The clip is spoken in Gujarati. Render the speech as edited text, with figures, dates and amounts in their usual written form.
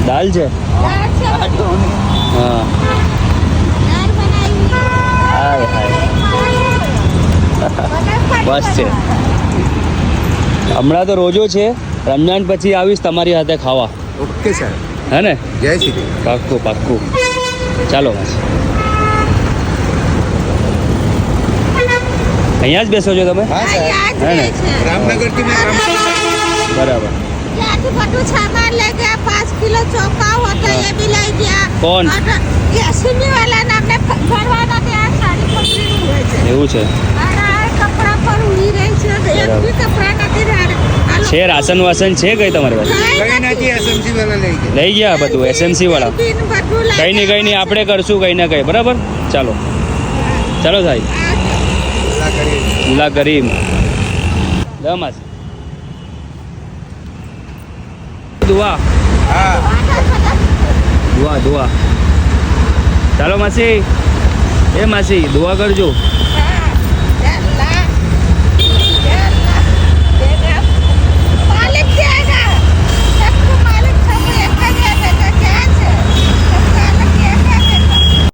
દાલ છે હા હાય હાય બસ છે હમણાં તો રોજો છે રમજાન પછી આવીશ તમારી હાથે ખાવા ઓકે સર હે ને જય શ્રી પાક્કું પાક્કું ચાલો બસ અહીંયા જ બેસો છો તમે હા સર હે ને रामनगर की मैं બરાબર બધું સામાન લઈ ગયા 5 કિલો ચોખા હોતા એ બી લઈ ગયા કોણ? એસી વાળા નામને ફરવાના ત્યાં સાડી પકડીનું હોય છે એવું છે અને આ કપડા પર ઉડી રહી છે એક બી કપડા નથી છે રાશન વાસન છે કઈ તમારી પાસે कहीं नहीं एसएमसी वाला लेके લઈ ગયા બધું એસએમસી વાળા કઈ નહીં આપણે કરશું કઈ ના કઈ બરાબર ચાલો ચાલો સાહેબ अल्लाह करे અલ્લાહ કરીમ દમાસ દુઆ हाँ દુઆ ચાલો માસી એ માસી દુઆ કરજો હા